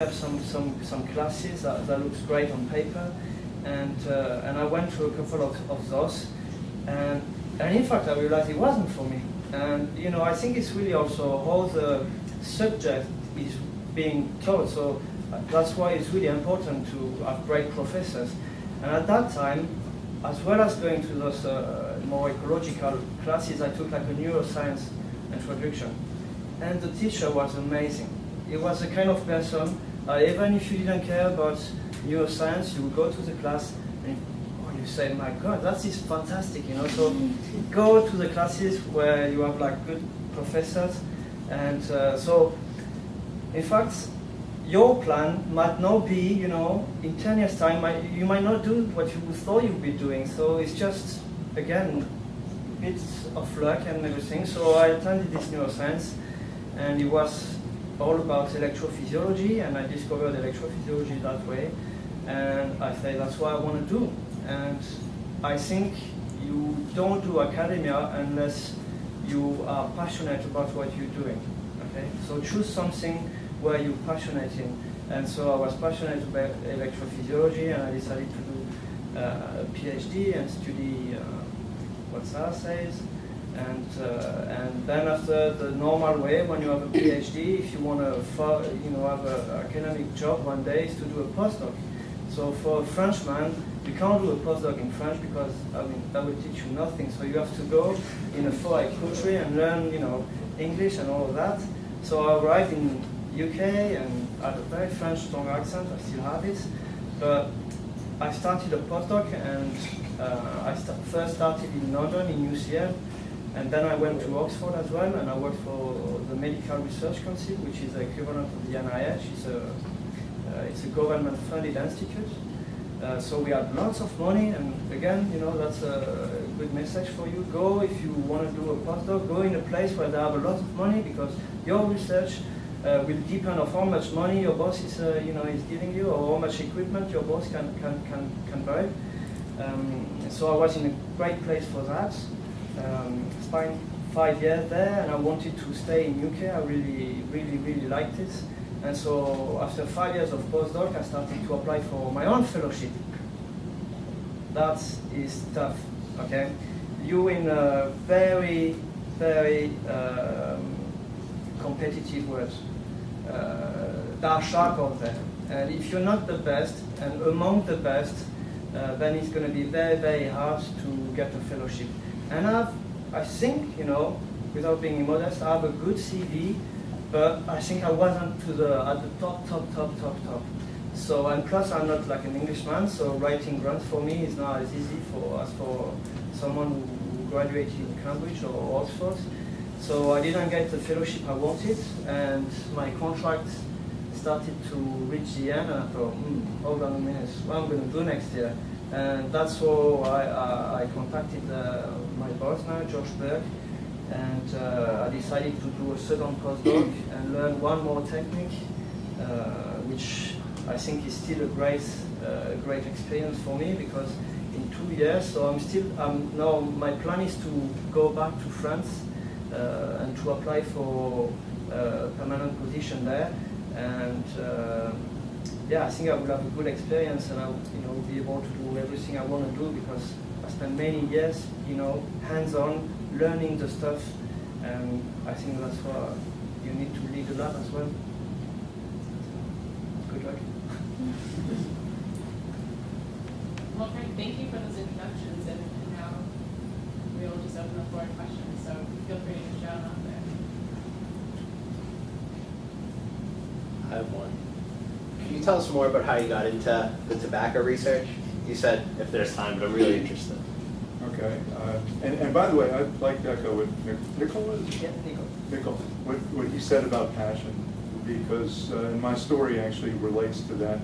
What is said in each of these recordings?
have some classes that looks great on paper, and I went to a couple of those, and in fact I realized it wasn't for me. And I think it's really also how the subject is being taught. So that's why it's really important to have great professors. And at that time, as well as going to those more ecological classes, I took like a neuroscience introduction, and the teacher was amazing. He was the kind of person, even if you didn't care about neuroscience, you would go to the class and you say, my God, that is fantastic, So go to the classes where you have like good professors. And so, in fact, your plan might not be, in 10 years' time, you might not do what you thought you would be doing. So it's just, again, bits of luck and everything. So I attended this neuroscience, and it was all about electrophysiology, and I discovered electrophysiology that way. And I say that's what I want to do. And I think you don't do academia unless you are passionate about what you're doing. Okay? So choose something where you're passionate in. And so I was passionate about electrophysiology, and I decided to do a PhD and study what's assays. And then after the normal way, when you have a PhD, if you want to have an academic job one day, is to do a postdoc. So for a Frenchman, you can't do a postdoc in French because that will teach you nothing. So you have to go in a foreign country and learn English and all of that. So I arrived in UK and I had a very French strong accent. I still have it, but I started a postdoc, and I first started in London in UCL. And then I went to Oxford as well, and I worked for the Medical Research Council, which is the equivalent of the NIH. It's a government-funded institute. So we had lots of money, and again, that's a good message for you. Go, if you want to do a postdoc, go in a place where they have a lot of money, because your research will depend on how much money your boss is giving you, or how much equipment your boss can buy. So I was in a great place for that. Spent 5 years there, and I wanted to stay in UK. I really liked it. And so after 5 years of postdoc, I started to apply for my own fellowship. That is tough, okay? You're in a very competitive world. There are sharks out there. And if you're not the best, and among the best, then it's going to be very hard to get a fellowship. And I think, without being modest, I have a good CV, but I think I wasn't at the top. So, and plus I'm not like an Englishman, so writing grants for me is not as easy as for someone who graduated in Cambridge or Oxford. So I didn't get the fellowship I wanted, and my contract started to reach the end, and I thought, hold on a minute, what am I going to do next year? And that's how I contacted my boss now, Josh Berg, and I decided to do a second postdoc and learn one more technique, which I think is still a great experience for me, because in 2 years, so now my plan is to go back to France and to apply for a permanent position there, and I think I will have a good experience, and I will be able to do everything I want to do, because I spent many years, hands-on, learning the stuff, and I think that's why you need to lead a lab as well. Good luck. Well, Frank, thank you for those introductions, and now we will just open the floor to questions, so feel free to shout out there. I have one. Can you tell us more about how you got into the tobacco research? You said if there's time, but I'm really interested. Okay. And by the way, I'd like to echo what Nicole is? Yeah, Nicole, what he said about passion, because and my story actually relates to that.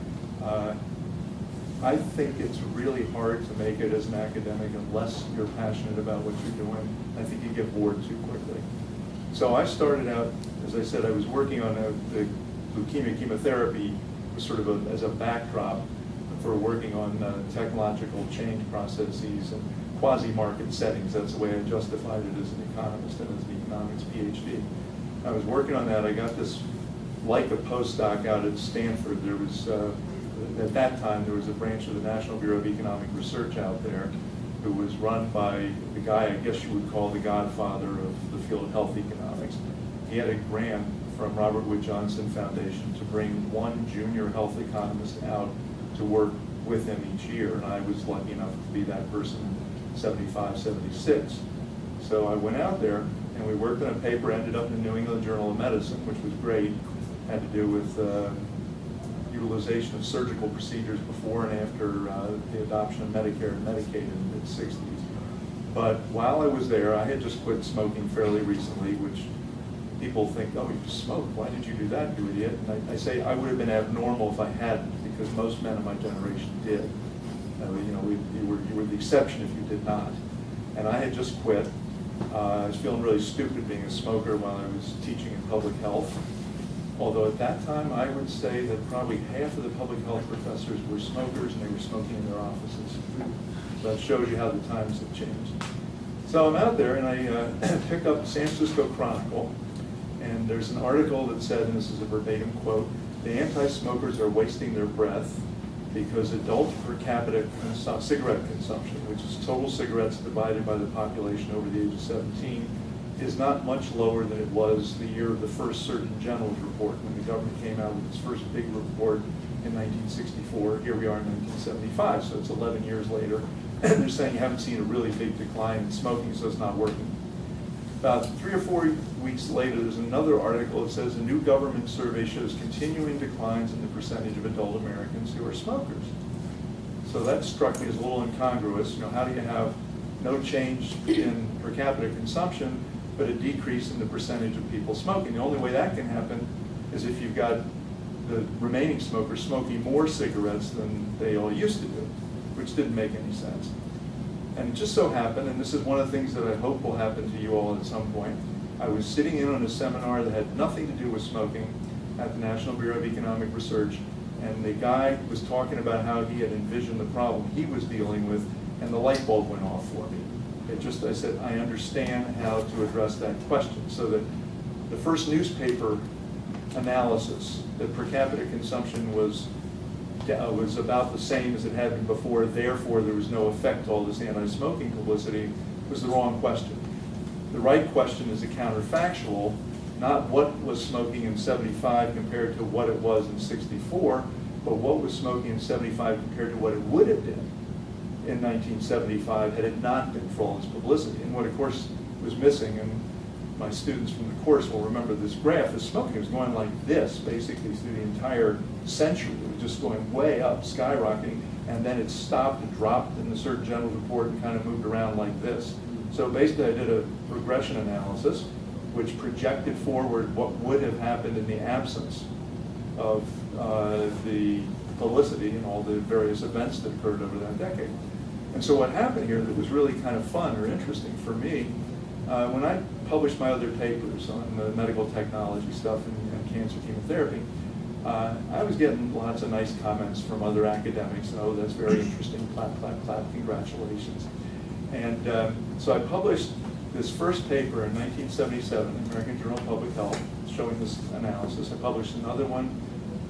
I think it's really hard to make it as an academic unless you're passionate about what you're doing. I think you get bored too quickly. So I started out, as I said, I was working on the leukemia chemotherapy sort of as a backdrop for working on technological change processes and quasi-market settings. That's the way I justified it as an economist and as an economics PhD. I was working on that. I got this like a postdoc out at Stanford. There was, at that time, there was a branch of the National Bureau of Economic Research out there who was run by the guy I guess you would call the godfather of the field of health economics. He had a grant from Robert Wood Johnson Foundation to bring one junior health economist out to work with him each year, and I was lucky enough to be that person in 75, 76. So I went out there, and we worked on a paper, ended up in the New England Journal of Medicine, which was great. Had to do with utilization of surgical procedures before and after the adoption of Medicare and Medicaid in the mid-60s. But while I was there, I had just quit smoking fairly recently, which people think, oh, you smoked, why did you do that, you idiot? And I say I would have been abnormal if I hadn't, because most men of my generation did. You were the exception if you did not. And I had just quit. I was feeling really stupid being a smoker while I was teaching in public health. Although at that time, I would say that probably half of the public health professors were smokers, and they were smoking in their offices. So that shows you how the times have changed. So I'm out there, and I pick up the San Francisco Chronicle, and there's an article that said, and this is a verbatim quote, "The anti-smokers are wasting their breath because adult per capita cigarette consumption, which is total cigarettes divided by the population over the age of 17, is not much lower than it was the year of the first Surgeon General's report, when the government came out with its first big report in 1964. Here we are in 1975, so it's 11 years later. And they're saying you haven't seen a really big decline in smoking, so it's not working. About 3 or 4 weeks later, there's another article that says a new government survey shows continuing declines in the percentage of adult Americans who are smokers. So that struck me as a little incongruous. How do you have no change in per capita consumption, but a decrease in the percentage of people smoking? The only way that can happen is if you've got the remaining smokers smoking more cigarettes than they all used to do, which didn't make any sense. And it just so happened, and this is one of the things that I hope will happen to you all at some point, I was sitting in on a seminar that had nothing to do with smoking at the National Bureau of Economic Research, and the guy was talking about how he had envisioned the problem he was dealing with, and the light bulb went off for me. I said, I understand how to address that question. So that the first newspaper analysis that per capita consumption was about the same as it had been before, therefore there was no effect to all this anti-smoking publicity, was the wrong question. The right question is a counterfactual, not what was smoking in 75 compared to what it was in 64, but what was smoking in 75 compared to what it would have been in 1975 had it not been for all this publicity. And what, of course, was missing, and my students from the course will remember this graph, is smoking was going like this, basically through the entire century. It was just going way up, skyrocketing, and then it stopped and dropped in the Surgeon General's report and kind of moved around like this. So basically I did a regression analysis which projected forward what would have happened in the absence of the publicity and all the various events that occurred over that decade. And so what happened here that was really kind of fun or interesting for me, when I published my other papers on the medical technology stuff and cancer chemotherapy, I was getting lots of nice comments from other academics. Oh, that's very interesting, clap, clap, clap, congratulations. And so I published this first paper in 1977 in the American Journal of Public Health showing this analysis. I published another one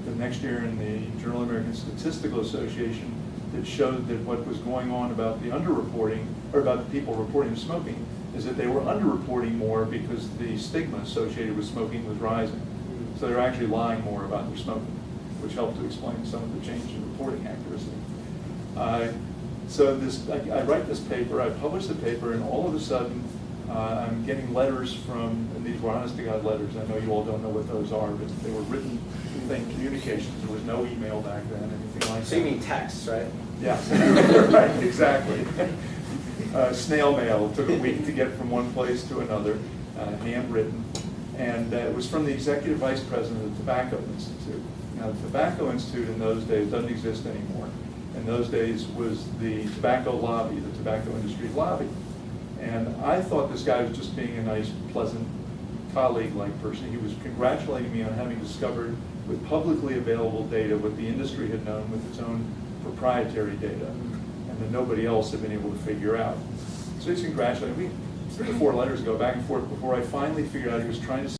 the next year in the Journal of American Statistical Association that showed that what was going on about the underreporting, or about the people reporting smoking, is that they were underreporting more because the stigma associated with smoking was rising. So they're actually lying more about their smoking, which helped to explain some of the change in reporting accuracy. So I write this paper, I publish the paper, and all of a sudden I'm getting letters from, and these were honest to God letters, I know you all don't know what those are, but they were written communications. There was no email back then, anything like that. So you mean texts, right? Yeah, right, exactly. Snail mail, it took a week to get from one place to another, handwritten. And it was from the executive vice president of the Tobacco Institute. Now, the Tobacco Institute in those days doesn't exist anymore. In those days was the tobacco lobby, the tobacco industry lobby. And I thought this guy was just being a nice, pleasant, colleague-like person. He was congratulating me on having discovered with publicly available data what the industry had known with its own proprietary data, and that nobody else had been able to figure out. So he's congratulating me. 3 or 4 letters go back and forth before I finally figured out he was trying to